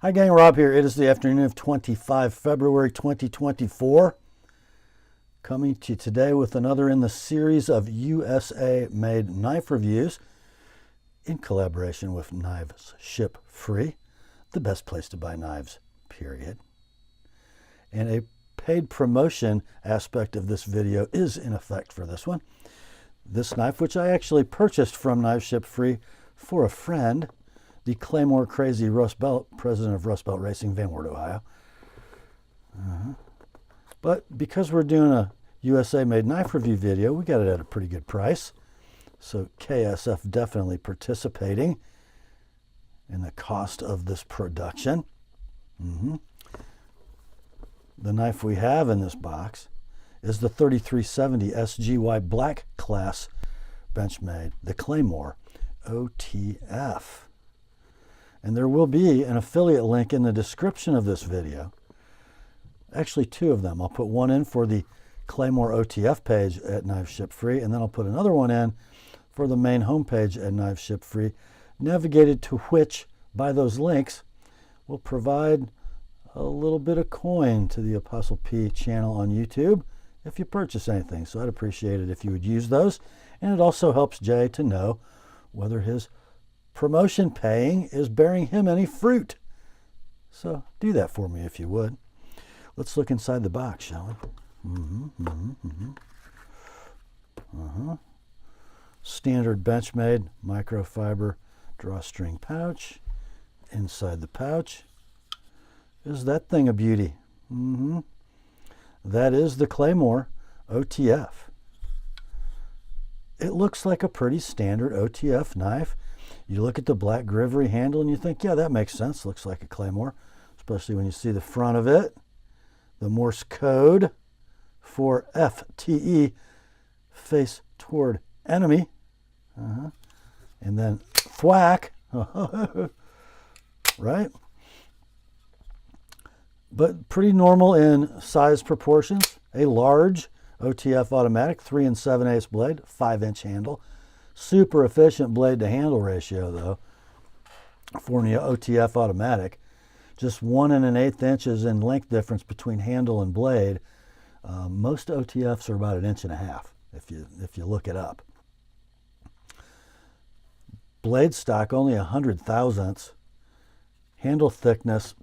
Hi gang, Rob here. It is the afternoon of 25 February 2024. Coming to you today with another in the series of USA made knife reviews in collaboration with Knives Ship Free, the best place to buy knives, period. And a paid promotion aspect of this video is in effect for this one. This knife, which I actually purchased from Knives Ship Free for a friend, the Claymore Crazy Rust Belt, president of Rust Belt Racing, Van Wert, Ohio. But because we're doing a USA made knife review video, we got it at a pretty good price. So KSF definitely participating in the cost of this production. The knife we have in this box is the 3370 SGY Black Class Benchmade, the Claymore OTF. And there will be an affiliate link in the description of this video. Actually, two of them. I'll put one in for the Claymore OTF page at Knives Ship Free, and then I'll put another one in for the main homepage at Knives Ship Free, navigated to which, by those links, will provide a little bit of coin to the TheApostleP channel on YouTube if you purchase anything. So I'd appreciate it if you would use those. And it also helps Jay to know whether his promotion paying is bearing him any fruit. So do that for me if you would. Let's look inside the box, shall we? Standard Benchmade microfiber drawstring pouch. Inside the pouch is that thing a beauty. That is the Claymore OTF. It looks like a pretty standard OTF knife. You look at the black grivery handle and you think, yeah, that makes sense. Looks like a Claymore, especially when you see the front of it. The Morse code for FTE, face toward enemy. And then thwack, right? But pretty normal in size proportions. A large OTF automatic, 3 7/8 blade, 5-inch handle. Super efficient blade to handle ratio though for an OTF automatic. Just 1 1/8 inches in length difference between handle and blade. Most OTFs are about 1.5 inches if you look it up. Blade stock only 100 thousandths. Handle thickness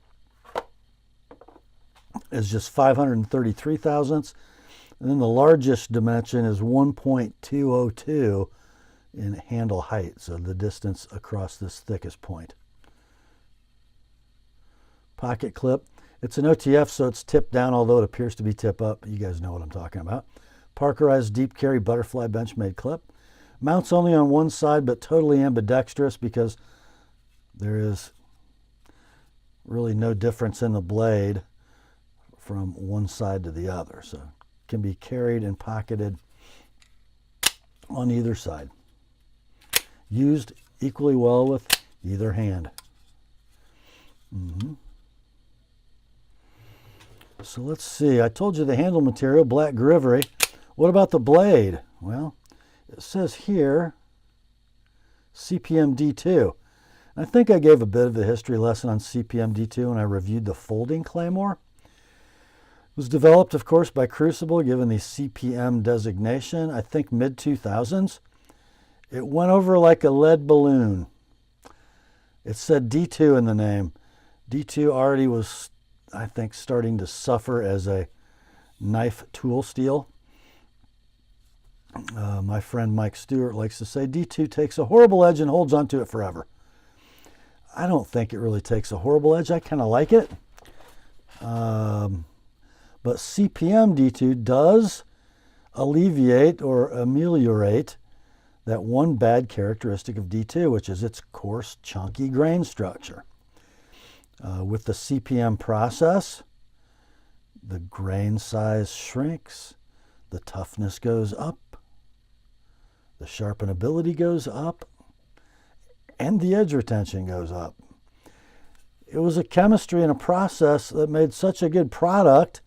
is just 533 thousandths. And then the largest dimension is 1.202 in handle height, so the distance across this thickest point. Pocket clip. It's an OTF, so it's tipped down, although it appears to be tip up. You guys know what I'm talking about. Parkerized deep carry butterfly Benchmade clip. Mounts only on one side, but totally ambidextrous because there is really no difference in the blade from one side to the other. So it can be carried and pocketed on either side. Used equally well with either hand. So let's see. I told you the handle material, black grivery. What about the blade? Well, it says here CPM D2. I think I gave a bit of a history lesson on CPM D2 when I reviewed the folding Claymore. It was developed, of course, by Crucible, given the CPM designation, I think mid-2000s. It went over like a lead balloon. It said D2 in the name. D2 already was, I think, starting to suffer as a knife tool steel. My friend Mike Stewart likes to say D2 takes a horrible edge and holds onto it forever. I don't think it really takes a horrible edge. I kind of like it. But CPM D2 does alleviate or ameliorate that one bad characteristic of D2, which is its coarse, chunky grain structure. With the CPM process, the grain size shrinks, the toughness goes up, the sharpenability goes up, and the edge retention goes up. It was a chemistry and a process that made such a good product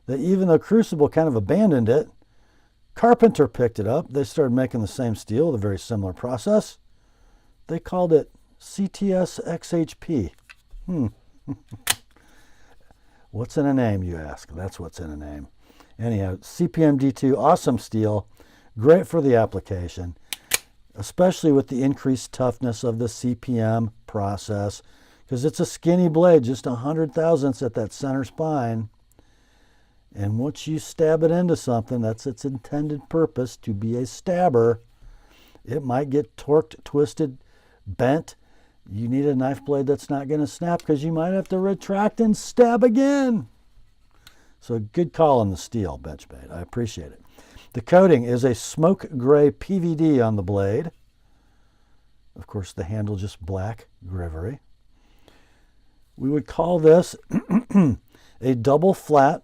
that even though Crucible kind of abandoned it, Carpenter picked it up. They started making the same steel, the very similar process. They called it CTS XHP. What's in a name, you ask? That's what's in a name. Anyhow, CPM D2, awesome steel, great for the application, especially with the increased toughness of the CPM process, because it's a skinny blade, just 100 thousandths at that center spine. And once you stab it into something, that's its intended purpose, to be a stabber, it might get torqued, twisted, bent. You need a knife blade that's not going to snap, because you might have to retract and stab again. So good call on the steel, Benchmade. I appreciate it. The coating is a smoke gray PVD on the blade. Of course, the handle just black grivery. We would call this a double flat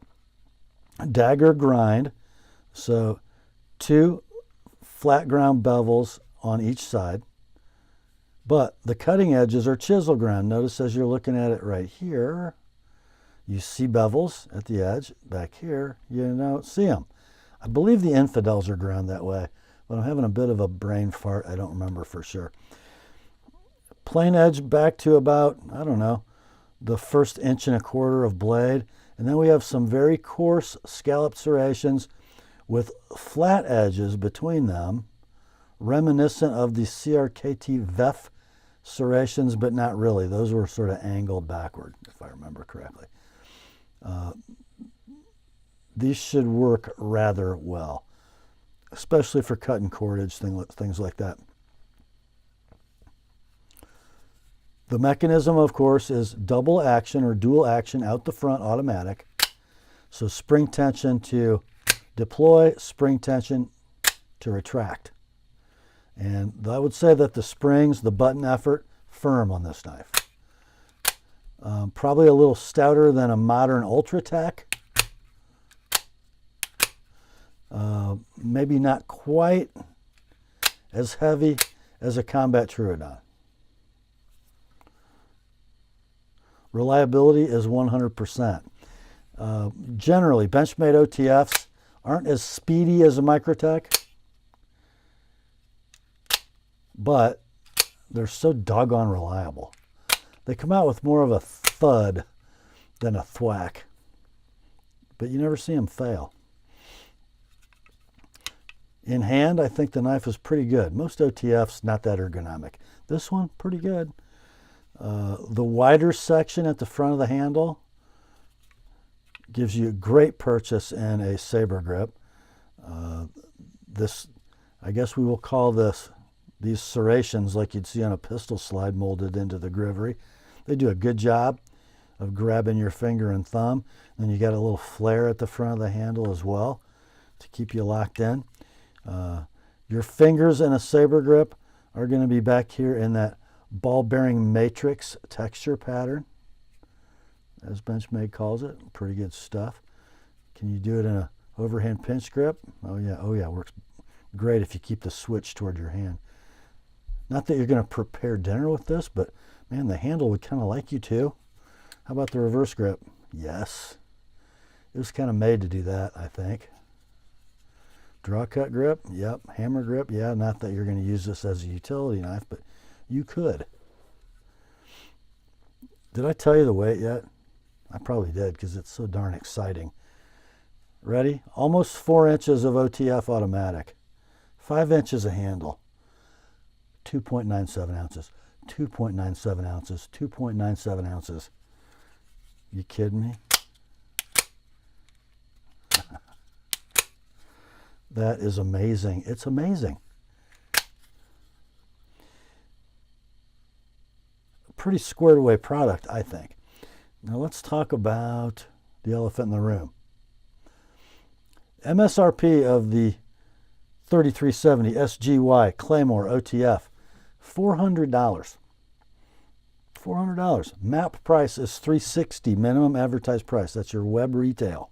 dagger grind. So 2 flat ground bevels on each side. But the cutting edges are chisel ground. Notice as you're looking at it right here, you see bevels at the edge. Back here, you don't see them. I believe the infidels are ground that way, but I'm having a bit of a brain fart. I don't remember for sure. Plain edge back to about, I don't know, the 1.25 inches of blade. And then we have some very coarse scallop serrations with flat edges between them, reminiscent of the CRKT VEF serrations, but not really. Those were sort of angled backward, if I remember correctly. These should work rather well, especially for cutting cordage, things like that. The mechanism, of course, is double action or dual action out the front automatic. So spring tension to deploy, spring tension to retract. And I would say that the springs, the button effort, firm on this knife. Probably a little stouter than a modern Ultratech. Maybe not quite as heavy as a Combat Troodon. Reliability is 100%. Generally, Benchmade OTFs aren't as speedy as a Microtech, but they're so doggone reliable. They come out with more of a thud than a thwack, but you never see them fail. In hand, I think the knife is pretty good. Most OTFs, not that ergonomic. This one, pretty good. The wider section at the front of the handle gives you a great purchase in a saber grip. This, I guess we will call these serrations like you'd see on a pistol slide molded into the grivery. They do a good job of grabbing your finger and thumb. And you got a little flare at the front of the handle as well to keep you locked in. Your fingers in a saber grip are going to be back here in that ball bearing matrix texture pattern, as Benchmade calls it. Pretty good stuff. Can you do it in a overhand pinch grip? Oh yeah, works great if you keep the switch toward your hand. Not that you're going to prepare dinner with this, but man, the handle would kind of like you to. How about the reverse grip? Yes. It was kind of made to do that, I think. Draw cut grip? Yep. Hammer grip? Yeah, not that you're going to use this as a utility knife, but you could. Did I tell you the weight yet? I probably did because it's so darn exciting. Ready? Almost 4 inches of OTF automatic. 5 inches of handle. 2.97 ounces. 2.97 ounces. 2.97 ounces. You kidding me? That is amazing. It's amazing. Pretty squared away product, I think. Now let's talk about the elephant in the room. MSRP of the 3370 SGY Claymore OTF, $400. $400. Map price is $360, minimum advertised price. That's your web retail.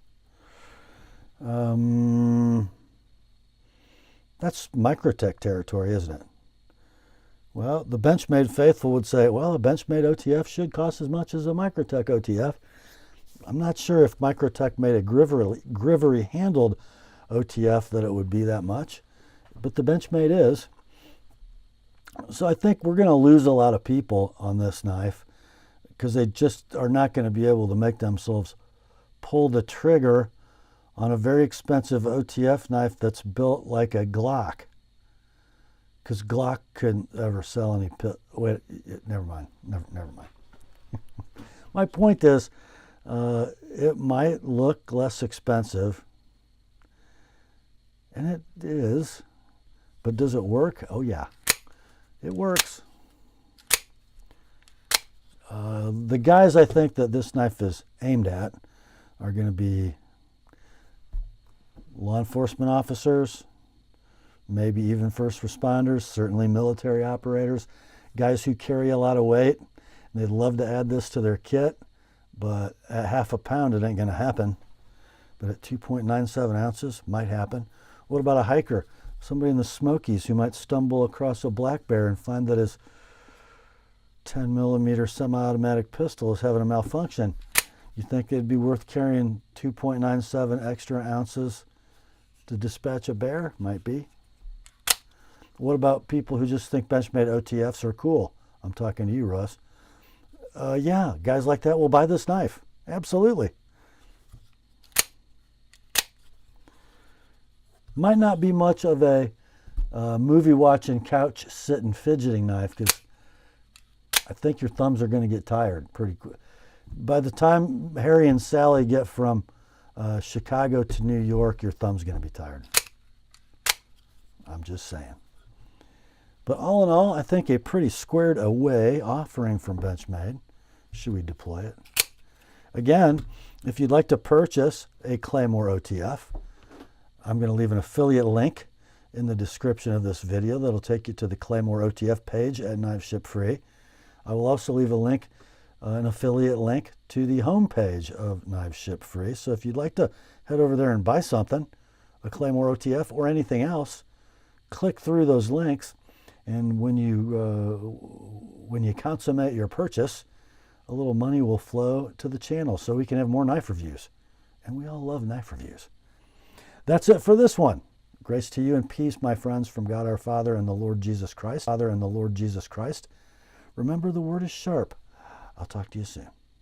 That's Microtech territory, isn't it? Well, the Benchmade faithful would say, well, a Benchmade OTF should cost as much as a Microtech OTF. I'm not sure if Microtech made a grivery handled OTF that it would be that much, but the Benchmade is. So I think we're going to lose a lot of people on this knife because they just are not going to be able to make themselves pull the trigger on a very expensive OTF knife that's built like a Glock. Because Glock couldn't ever sell any wait, never mind. Never mind. My point is, it might look less expensive, and it is, but does it work? Oh yeah, it works. The guys I think that this knife is aimed at are going to be law enforcement officers, maybe even first responders, certainly military operators, guys who carry a lot of weight. They'd love to add this to their kit, but at half a pound it ain't going to happen. But at 2.97 ounces, might happen. What about a hiker? Somebody in the Smokies who might stumble across a black bear and find that his 10 millimeter semi-automatic pistol is having a malfunction. You think it'd be worth carrying 2.97 extra ounces to dispatch a bear? Might be. What about people who just think Benchmade OTFs are cool? I'm talking to you, Russ. Yeah, guys like that will buy this knife. Absolutely. Might not be much of a movie watching, couch sitting, fidgeting knife, because I think your thumbs are going to get tired pretty quick. By the time Harry and Sally get from Chicago to New York, your thumb's going to be tired. I'm just saying. But all in all, I think a pretty squared away offering from Benchmade. Should we deploy it? Again, if you'd like to purchase a Claymore OTF, I'm going to leave an affiliate link in the description of this video that'll take you to the Claymore OTF page at Knives Ship Free. I will also leave a link, an affiliate link to the home page of Knives Ship Free. So if you'd like to head over there and buy something, a Claymore OTF or anything else, click through those links, and when you consummate your purchase, a little money will flow to the channel so we can have more knife reviews. And we all love knife reviews. That's it for this one. Grace to you and peace, my friends, from God our Father and the Lord Jesus Christ. Remember, the word is sharp. I'll talk to you soon.